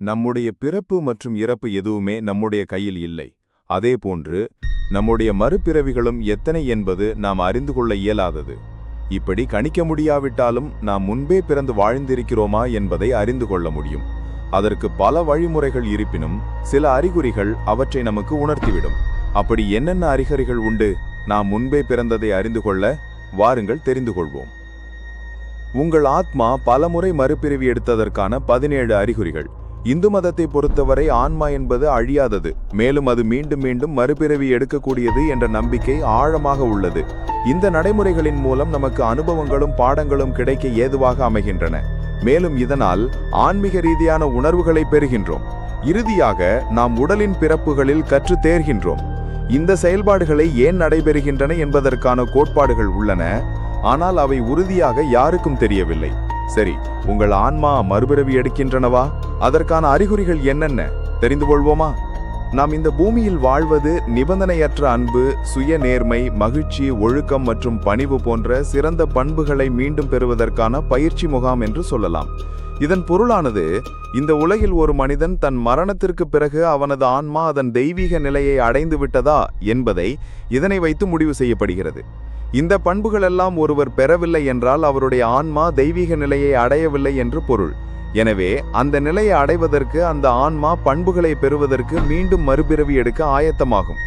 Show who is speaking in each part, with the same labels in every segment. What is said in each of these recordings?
Speaker 1: நம்முடைய பிறப்பு மற்றும் இறப்பு எதுவுமே நம்முடைய கையில் இல்லை. அதேபோன்று நம்முடைய மறுபிறவிகளும் எத்தனை என்பது நாம் அறிந்து கொள்ள இயலாதது. இப்படி கணிக்க முடியாவிட்டாலும் நாம் முன்பே பிறந்து வாழ்ந்திருக்கிறோமா என்பதை அறிந்து கொள்ள முடியும். அதற்கு பல வழிமுறைகள் இருப்பினும் சில அறிகுறிகள் அவற்றை நமக்கு உணர்த்திவிடும். அப்படி என்னென்ன அறிகுறிகள் உண்டு? நாம் முன்பே பிறந்ததை அறிந்து கொள்ள வாருங்கள் தெரிந்து கொள்வோம். உங்கள் ஆத்மா பலமுறை மறுபிறவி எடுத்ததற்கான 17 அறிகுறிகள். இந்து மதத்தை பொறுத்தவரை ஆன்மா என்பது அழியாதது, மேலும் அது மீண்டும் மீண்டும் மறுபிறவி எடுக்கக்கூடியது என்ற நம்பிக்கை ஆழமாக உள்ளது. இந்த நடைமுறைகளின் மூலம் நமக்கு அனுபவங்களும் பாடங்களும் கிடைக்க ஏதுவாக அமைகின்றன. மேலும் இதனால் ஆன்மீக ரீதியான உணர்வுகளை பெறுகின்றோம். இறுதியாக நாம் உடலின் பிறப்புகளில் கற்று தேர்கின்றோம். இந்த செயல்பாடுகளை ஏன் நடைபெறுகின்றன என்பதற்கான கோட்பாடுகள் உள்ளன, ஆனால் அவை உறுதியாக யாருக்கும் தெரியவில்லை. சரி, உங்கள் ஆன்மா மறுபிறவி எடுக்கின்றனவா? அதற்கான அறிகுறிகள் என்னென்ன தெரிந்து கொள்வோமா? நாம் இந்த பூமியில் வாழ்வது நிபந்தனையற்ற அன்பு, சுய நேர்மை, மகிழ்ச்சி, ஒழுக்கம் மற்றும் பணிவு போன்ற சிறந்த பண்புகளை மீண்டும் பெறுவதற்கான பயிற்சி முகாம் என்று சொல்லலாம். இதன் பொருளானது, இந்த உலகில் ஒரு மனிதன் தன் மரணத்திற்கு பிறகு அவனது ஆன்மா அதன் தெய்வீக நிலையை அடைந்து விட்டதா என்பதை இதனை வைத்து முடிவு செய்யப்படுகிறது. இந்த பண்புகளெல்லாம் ஒருவர் பெறவில்லை என்றால் அவருடைய ஆன்மா தெய்வீக நிலையை அடையவில்லை என்று பொருள். எனவே அந்த நிலையை அடைவதற்கு அந்த ஆன்மா பண்புகளை பெறுவதற்கு மீண்டும் மறுபிறவி எடுக்க ஆயத்தமாகும்.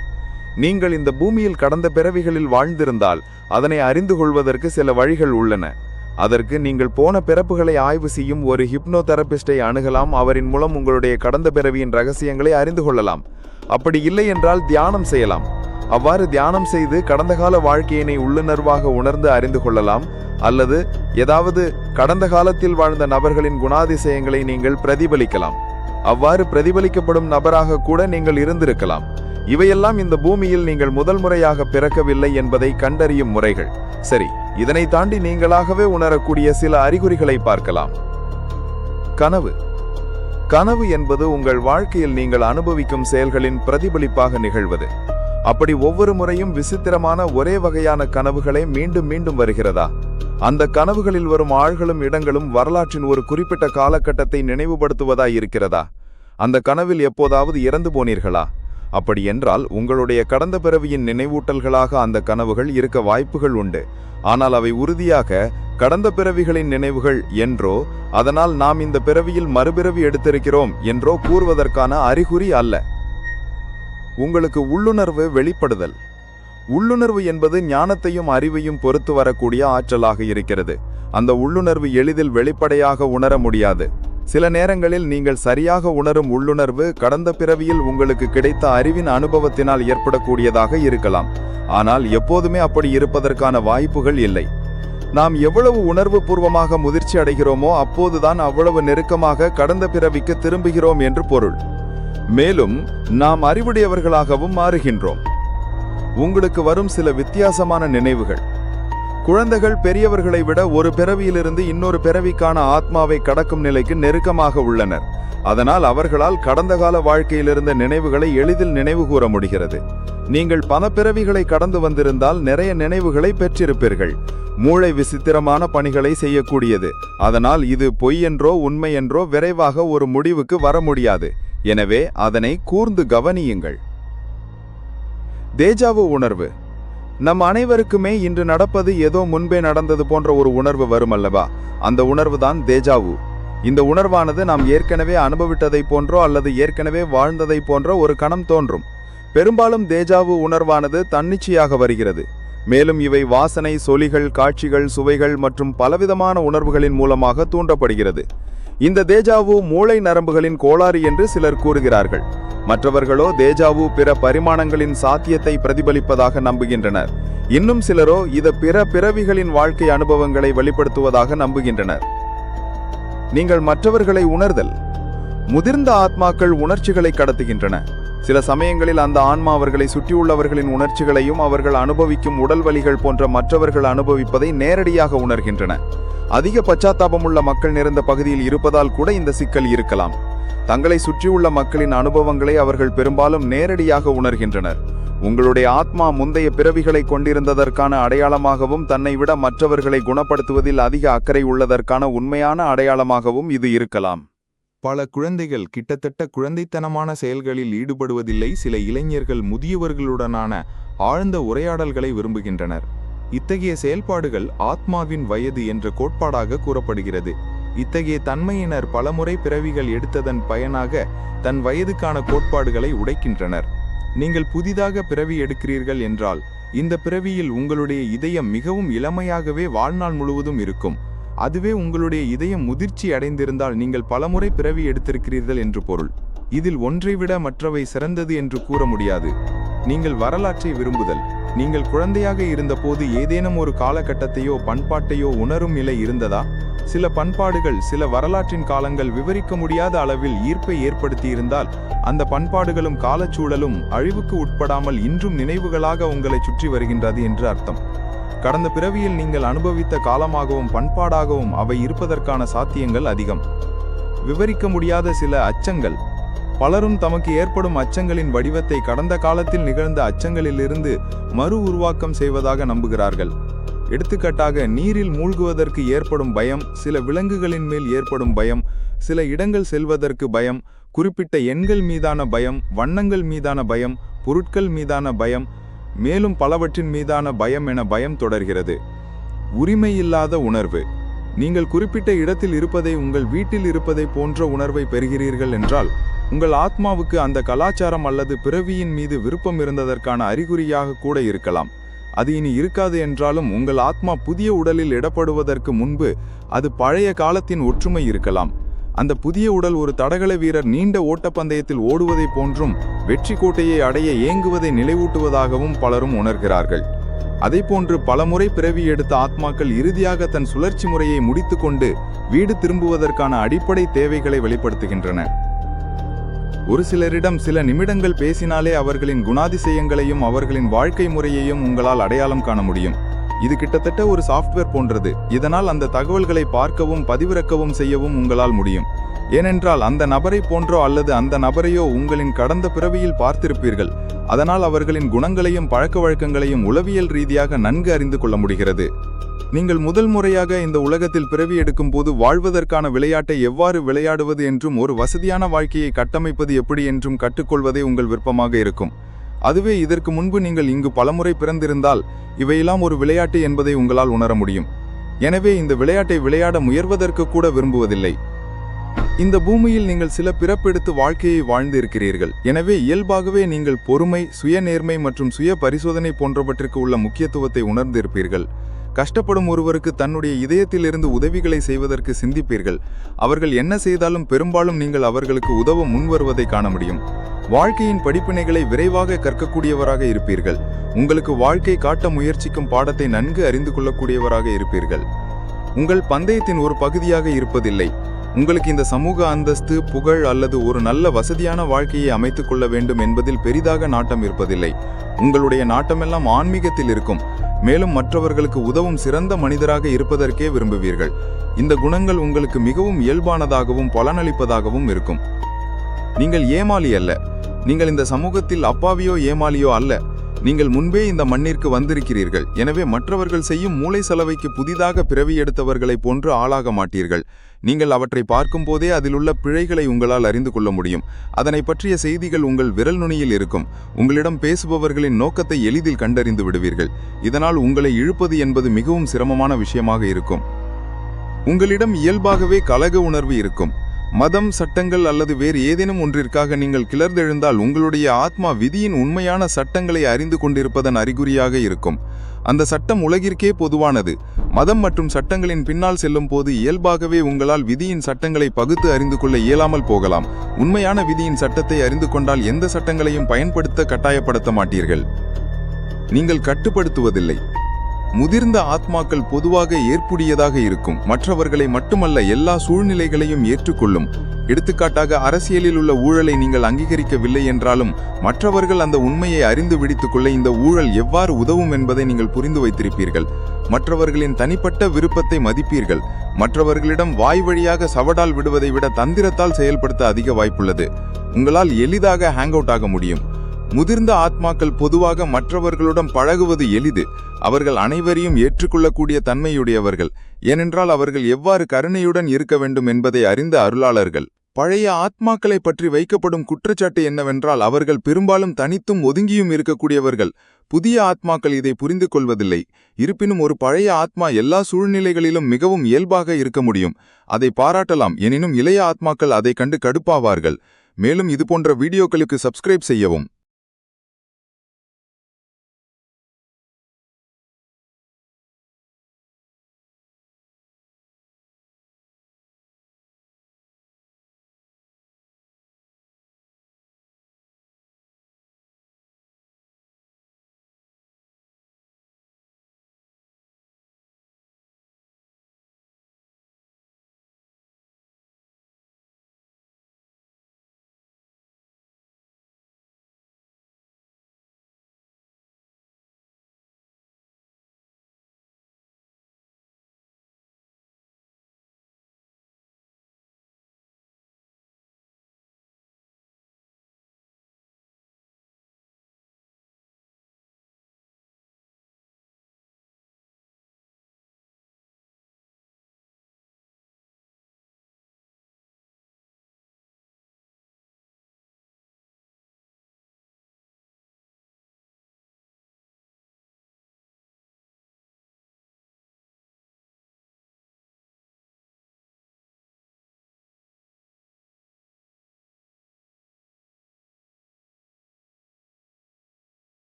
Speaker 1: நீங்கள் இந்த பூமியில் கடந்த பிறவிகளில் வாழ்ந்திருந்தால் அதனை அறிந்து கொள்வதற்கு சில வழிகள் உள்ளன. அதற்கு நீங்கள் போன பிறப்புகளை ஆய்வு செய்யும் ஒரு ஹிப்னோதெரபிஸ்டை அணுகலாம். அவரின் மூலம் உங்களுடைய கடந்த பிறவியின் ரகசியங்களை அறிந்து கொள்ளலாம். அப்படி இல்லை என்றால் தியானம் செய்யலாம். அவ்வாறு தியானம் செய்து கடந்த கால வாழ்க்கையினை உள்ளுணர்வாக உணர்ந்து அறிந்து கொள்ளலாம். அல்லது ஏதாவது கடந்த காலத்தில் வாழ்ந்த நபர்களின் குணாதிசயங்களை நீங்கள் பிரதிபலிக்கலாம். அவ்வாறு பிரதிபலிக்கப்படும் நபராக கூட நீங்கள் இருந்திருக்கலாம். இவையெல்லாம் இந்த பூமியில் நீங்கள் முதல் முறையாக பிறக்கவில்லை என்பதை கண்டறியும் முறைகள். சரி, இதனை தாண்டி நீங்களாகவே உணரக்கூடிய சில அறிகுறிகளை பார்க்கலாம். கனவு. கனவு என்பது உங்கள் வாழ்க்கையில் நீங்கள் அனுபவிக்கும் செயல்களின் பிரதிபலிப்பாக நிகழ்வது. அப்படி ஒவ்வொரு முறையும் விசித்திரமான ஒரே வகையான கனவுகளே மீண்டும் மீண்டும் வருகிறதா? அந்த கனவுகளில் வரும் ஆள்களும் இடங்களும் வரலாற்றின் ஒரு குறிப்பிட்ட காலகட்டத்தை நினைவுபடுத்துவதாய் இருக்கிறதா? அந்த கனவில் எப்போதாவது இறந்து போனீர்களா? அப்படி என்றால் உங்களுடைய கடந்த பிறவியின் நினைவூட்டல்களாக அந்த கனவுகள் இருக்க வாய்ப்புகள் உண்டு. ஆனால் அவை உறுதியாக கடந்த பிறவிகளின் நினைவுகள் என்றோ, அதனால் நாம் இந்த பிறவியில் மறுபிறவி எடுத்திருக்கிறோம் என்றோ கூறுவதற்கான அறிகுறி அல்ல. உங்களுக்கு உள்ளுணர்வு வெளிப்படுதல். உள்ளுணர்வு என்பது ஞானத்தையும் அறிவையும் பொறுத்து வரக்கூடிய ஆற்றலாக இருக்கிறது. அந்த உள்ளுணர்வு எளிதில் வெளிப்படையாக உணர முடியாது. சில நேரங்களில் நீங்கள் சரியாக உணரும் உள்ளுணர்வு கடந்த பிறவியில் உங்களுக்கு கிடைத்த அறிவின் அனுபவத்தினால் ஏற்படக்கூடியதாக இருக்கலாம். ஆனால் எப்போதுமே அப்படி இருப்பதற்கான வாய்ப்புகள் இல்லை. நாம் எவ்வளவு உணர்வு பூர்வமாக முதிர்ச்சி அடைகிறோமோ அப்போதுதான் அவ்வளவு நெருக்கமாக கடந்த பிறவிக்கு திரும்புகிறோம் என்று பொருள். மேலும் நாம் அறிவுடையவர்களாகவும் மாறுகின்றோம். உங்களுக்கு வரும் சில வித்தியாசமான நினைவுகள். குழந்தைகள் பெரியவர்களை விட ஒரு பிறவியிலிருந்து இன்னொரு பிறவிக்கான ஆத்மாவை கடக்கும் நிலைக்கு நெருக்கமாக உள்ளனர். அதனால் அவர்களால் கடந்த கால வாழ்க்கையிலிருந்த நினைவுகளை எளிதில் நினைவு கூற முடிகிறது. நீங்கள் பல பிறவிகளை கடந்து வந்திருந்தால் நிறைய நினைவுகளை பெற்றிருப்பீர்கள். மூளை விசித்திரமான பணிகளை செய்யக்கூடியது. அதனால் இது பொய் என்றோ உண்மை என்றோ விரைவாக ஒரு முடிவுக்கு வர முடியாது. எனவே அதனை கூர்ந்து கவனியுங்கள். தேஜாவு உணர்வு. நம் அனைவருக்குமே இன்று நடப்பது ஏதோ முன்பே நடந்தது போன்ற ஒரு உணர்வு வருமல்லவா? அந்த உணர்வுதான் தேஜாவு. இந்த உணர்வானது நாம் ஏற்கனவே அனுபவித்ததை போன்றோ அல்லது ஏற்கனவே வாழ்ந்ததை போன்ற ஒரு கணம் தோன்றும். பெரும்பாலும் தேஜாவு உணர்வானது தன்னிச்சையாக வருகிறது. மேலும் இவை வாசனை, சொலிகள், காட்சிகள், சுவைகள் மற்றும் பலவிதமான உணர்வுகளின் மூலமாக தூண்டப்படுகிறது. இந்த தேஜாவு மூளை நரம்புகளின் கோளாறு என்று சிலர் கூறுகிறார்கள். மற்றவர்களோ தேஜாவு பிற பரிமாணங்களின் சாத்தியத்தை பிரதிபலிப்பதாக நம்புகின்றனர். இன்னும் சிலரோ இது பிற பிறவிகளின் வாழ்க்கை அனுபவங்களை வெளிப்படுத்துவதாக நம்புகின்றனர். நீங்கள் மற்றவர்களை உணர்தல். முதிர்ந்த ஆத்மாக்கள் உணர்ச்சிகளை கடத்துகின்றன. சில சமயங்களில் அந்த ஆன்மா அவர்களை சுற்றியுள்ளவர்களின் உணர்ச்சிகளையும் அவர்கள் அனுபவிக்கும் உடல் வலிகள் போன்ற மற்றவர்கள் அனுபவிப்பதை நேரடியாக உணர்கின்றன. அதிக பச்சாத்தாபமுள்ள மக்கள் நிறைந்த பகுதியில் இருப்பதால் கூட இந்த சிக்கல் இருக்கலாம். தங்களை சுற்றியுள்ள மக்களின் அனுபவங்களை அவர்கள் பெரும்பாலும் நேரடியாக உணர்கின்றனர். உங்களுடைய ஆத்மா முந்தைய பிறவிகளை கொண்டிருந்ததற்கான அடையாளமாகவும் தன்னை விட மற்றவர்களை குணப்படுத்துவதில் அதிக அக்கறை உள்ளதற்கான உண்மையான அடையாளமாகவும் இது இருக்கலாம்.
Speaker 2: பல குழந்தைகள் கிட்டத்தட்ட குழந்தைத்தனமான செயல்களில் ஈடுபடுவதில்லை. சில இளைஞர்கள் முதியவர்களுடனான ஆழ்ந்த உரையாடல்களை விரும்புகின்றனர். இத்தகைய செயல்பாடுகள் ஆத்மாவின் வயது என்ற கோட்பாடாக கூறப்படுகிறது. இத்தகைய தன்மையினர் பலமுறை பிறவிகள் எடுத்ததன் பயனாக தன் வயதுக்கான கோட்பாடுகளை உடைக்கின்றனர். நீங்கள் புதிதாக பிறவி எடுக்கிறீர்கள் என்றால் இந்த பிறவியில் உங்களுடைய இதயம் மிகவும் இளமையாகவே வாழ்நாள் முழுவதும் இருக்கும். அதுவே உங்களுடைய இதயம் முதிர்ச்சி அடைந்திருந்தால் நீங்கள் பலமுறை பிறவி எடுத்திருக்கிறீர்கள் என்று பொருள். இதில் ஒன்றைவிட மற்றவை சிறந்தது என்று கூற முடியாது. நீங்கள் வரலாற்றை விரும்புதல். நீங்கள் குழந்தையாக இருந்தபோது ஏதேனும் ஒரு காலகட்டத்தையோ பண்பாட்டையோ உணரும் நிலை இருந்ததா? சில பண்பாடுகள் சில வரலாற்றின் காலங்கள் விவரிக்க முடியாத அளவில் ஈர்ப்பை ஏற்படுத்தியிருந்தால் அந்த பண்பாடுகளும் காலச்சூழலும் அழிவுக்கு உட்படாமல் இன்றும் நினைவுகளாக உங்களை சுற்றி வருகின்றது என்று அர்த்தம். கடந்த பிறவியில் நீங்கள் அனுபவித்த காலமாகவும் பண்பாடாகவும் அவை இருப்பதற்கான சாத்தியங்கள் அதிகம். விவரிக்க முடியாத சில அச்சங்கள். பலரும் தமக்கு ஏற்படும் அச்சங்களின் வடிவத்தை கடந்த காலத்தில் நிகழ்ந்த அச்சங்களிலிருந்து மறு உருவாக்கம் செய்வதாக நம்புகிறார்கள். எடுத்துக்காட்டாக, நீரில் மூழ்குவதற்கு ஏற்படும் பயம், சில விலங்குகளின் மேல் ஏற்படும் பயம், சில இடங்கள் செல்வதற்கு பயம், குறிப்பிட்ட எண்கள் மீதான பயம், வண்ணங்கள் மீதான பயம், பொருட்கள் மீதான பயம், மேலும் பலவற்றின் மீதான பயம் என பயம் தொடர்கிறது. உரிமையில்லாத உணர்வு. நீங்கள் குறிப்பிட்ட இடத்தில் இருப்பதை உங்கள் வீட்டில் இருப்பதை போன்ற உணர்வை பெறுகிறீர்கள் என்றால் உங்கள் ஆத்மாவுக்கு அந்த கலாச்சாரம் அல்லது பிறவியின் மீது விருப்பம் இருந்ததற்கான அறிகுறியாக கூட இருக்கலாம். அது இனி இருக்காது என்றாலும் உங்கள் ஆத்மா புதிய உடலில் இடப்படுவதற்கு முன்பு அது பழைய காலத்தின் ஒற்றுமை இருக்கலாம். அந்த புதிய உடல் ஒரு தடகள வீரர் நீண்ட ஓட்டப்பந்தயத்தில் ஓடுவதை போன்றும் வெற்றி கோட்டையை அடைய ஏங்குவதை நினைவூட்டுவதாகவும் பலரும் உணர்கிறார்கள். அதேபோன்று பலமுறை பிறவி எடுத்த ஆத்மாக்கள் இறுதியாக தன் சுழற்சி முறையை முடித்துக்கொண்டு வீடு திரும்புவதற்கான அடிப்படை தேவைகளை வெளிப்படுத்துகின்றன. ஒரு சிலரிடம் சில நிமிடங்கள் பேசினாலே அவர்களின் குணாதிசயங்களையும் அவர்களின் வாழ்க்கை முறையையும் உங்களால் அடையாளம் காண முடியும். இது கிட்டத்தட்ட ஒரு சாஃப்ட்வேர் போன்றது. இதனால் அந்த தகவல்களை பார்க்கவும் பதிவிறக்கவும் செய்யவும் உங்களால் முடியும். ஏனென்றால் அந்த நபரை போன்றோ அல்லது அந்த நபரையோ உங்களின் கடந்த பிறவியில் பார்த்திருப்பீர்கள். அதனால் அவர்களின் குணங்களையும் பழக்க வழக்கங்களையும் உளவியல் ரீதியாக நன்கு அறிந்து கொள்ள முடிகிறது. நீங்கள் முதல் முறையாக இந்த உலகத்தில் பிறவி எடுக்கும் போது வாழ்வதற்கான விளையாட்டை எவ்வாறு விளையாடுவது என்றும் ஒரு வசதியான வாழ்க்கையை கட்டமைப்பது எப்படி என்றும் கற்றுக்கொள்வதே உங்கள் விருப்பமாக இருக்கும். அதுவே இதற்கு முன்பு நீங்கள் இங்கு பலமுறை பிறந்திருந்தால் இவையெல்லாம் ஒரு விளையாட்டு என்பதை உங்களால் உணர முடியும். எனவே இந்த விளையாட்டை விளையாட முயல்வதற்கு கூட விரும்புவதில்லை. இந்த பூமியில் நீங்கள் சில பிறப்பெடுத்து வாழ்க்கையை வாழ்ந்து இருக்கிறீர்கள். எனவே இயல்பாகவே நீங்கள் பொறுமை, சுய நேர்மை மற்றும் சுய பரிசோதனை போன்றவற்றிற்கு உள்ள முக்கியத்துவத்தை உணர்ந்திருப்பீர்கள். கஷ்டப்படும் ஒருவருக்கு தன்னுடைய இதயத்திலிருந்து உதவிகளை செய்வதற்கு சிந்திப்பீர்கள். அவர்கள் என்ன செய்தாலும் பெரும்பாலும் நீங்கள் அவர்களுக்கு உதவ முன்வருவதை காண முடியும். வாழ்க்கையின் படிப்பினைகளை விரைவாக கற்கக்கூடியவராக இருப்பீர்கள். உங்களுக்கு வாழ்க்கை காட்ட முயற்சிக்கும் பாடத்தை நன்கு அறிந்து கொள்ளக்கூடியவராக இருப்பீர்கள். உங்கள் பந்தயத்தின் ஒரு பகுதியாக இருப்பதில்லை. உங்களுக்கு இந்த சமூக அந்தஸ்து, புகழ் அல்லது ஒரு நல்ல வசதியான வாழ்க்கையை அமைத்துக் கொள்ள வேண்டும் என்பதில் பெரிதாக நாட்டம் இருப்பதில்லை. உங்களுடைய நாட்டமெல்லாம் ஆன்மீகத்தில் இருக்கும். மேலும் மற்றவர்களுக்கு உதவும் சிறந்த மனிதராக இருப்பதற்கே விரும்புவீர்கள். இந்த குணங்கள் உங்களுக்கு மிகவும் இயல்பானதாகவும் பலனளிப்பதாகவும் இருக்கும். நீங்கள் ஏமாளி அல்ல. நீங்கள் இந்த சமூகத்தில் அப்பாவியோ ஏமாளியோ அல்ல. நீங்கள் முன்பே இந்த மண்ணிற்கு வந்திருக்கிறீர்கள். எனவே மற்றவர்கள் செய்யும் மூளை செலவைக்கு புதிதாக பிறவி எடுத்தவர்களைப் போன்று ஆளாக மாட்டீர்கள். நீங்கள் அவற்றை பார்க்கும் போதே அதிலுள்ள பிழைகளை உங்களால் அறிந்து கொள்ள முடியும். அதனை பற்றிய செய்திகள் உங்கள் விரல் நுனியில் இருக்கும். உங்களிடம் பேசுபவர்களின் நோக்கத்தை எளிதில் கண்டறிந்து விடுவீர்கள். இதனால் உங்களை இழுப்பது என்பது மிகவும் சிரமமான விஷயமாக இருக்கும். உங்களிடம் இயல்பாகவே கலக உணர்வு இருக்கும். மதம், சட்டங்கள் அல்லது வேறு ஏதேனும் ஒன்றிற்காக நீங்கள் கிளர்ந்தெழுந்தால் உங்களுடைய ஆத்மா விதியின் உண்மையான சட்டங்களை அறிந்து கொண்டிருப்பதன் அறிகுறியாக இருக்கும். அந்த சட்டம் உலகிற்கே பொதுவானது. மதம் மற்றும் சட்டங்களின் பின்னால் செல்லும் போது இயல்பாகவே உங்களால் விதியின் சட்டங்களை பகுத்து அறிந்து கொள்ள இயலாமல் போகலாம். உண்மையான விதியின் சட்டத்தை அறிந்து கொண்டால் எந்த சட்டங்களையும் பயன்படுத்த கட்டாயப்படுத்த மாட்டீர்கள். நீங்கள் கட்டுப்படுத்துவதில்லை. முதிர்ந்த ஆத்மாக்கள் பொதுவாக ஏற்புடையதாக இருக்கும். மற்றவர்களை மட்டுமல்ல, எல்லா சூழ்நிலைகளையும் ஏற்றுக்கொள்ளும். எடுத்துக்காட்டாக, அரசியலில் உள்ள ஊழலை நீங்கள் அங்கீகரிக்கவில்லை என்றாலும் மற்றவர்கள் அந்த உண்மையை அறிந்து விடுத்துக்கொள்ள இந்த ஊழல் எவ்வாறு உதவும் என்பதை நீங்கள் புரிந்து வைத்திருப்பீர்கள். மற்றவர்களின் தனிப்பட்ட விருப்பத்தை மதிப்பீர்கள். மற்றவர்களிடம் வாய் வழியாக சவடால் விடுவதை விட தந்திரத்தால் செயல்படுத்த அதிக வாய்ப்புள்ளது. உங்களால் எளிதாக ஹேங் அவுட் ஆக முடியும். முதிர்ந்த ஆத்மாக்கள் பொதுவாக மற்றவர்களுடன் பழகுவது எளிது. அவர்கள் அனைவரையும் ஏற்றுக்கொள்ளக்கூடிய தன்மையுடையவர்கள். ஏனென்றால் அவர்கள் எவ்வாறு கருணையுடன் இருக்க வேண்டும் என்பதை அறிந்த அருளாளர்கள்.
Speaker 1: பழைய ஆத்மாக்களை பற்றி வைக்கப்படும் குற்றச்சாட்டு என்னவென்றால் அவர்கள் பெரும்பாலும் தனித்தும் ஒதுங்கியும் இருக்கக்கூடியவர்கள். புதிய ஆத்மாக்கள் இதை புரிந்து கொள்வதில்லை. இருப்பினும் ஒரு பழைய ஆத்மா எல்லா சூழ்நிலைகளிலும் மிகவும் இயல்பாக இருக்க முடியும். அதை பாராட்டலாம். எனினும் இளைய ஆத்மாக்கள் அதை கண்டு கடுப்பாவார்கள். மேலும் இதுபோன்ற வீடியோக்களுக்கு சப்ஸ்கிரைப் செய்யவும்.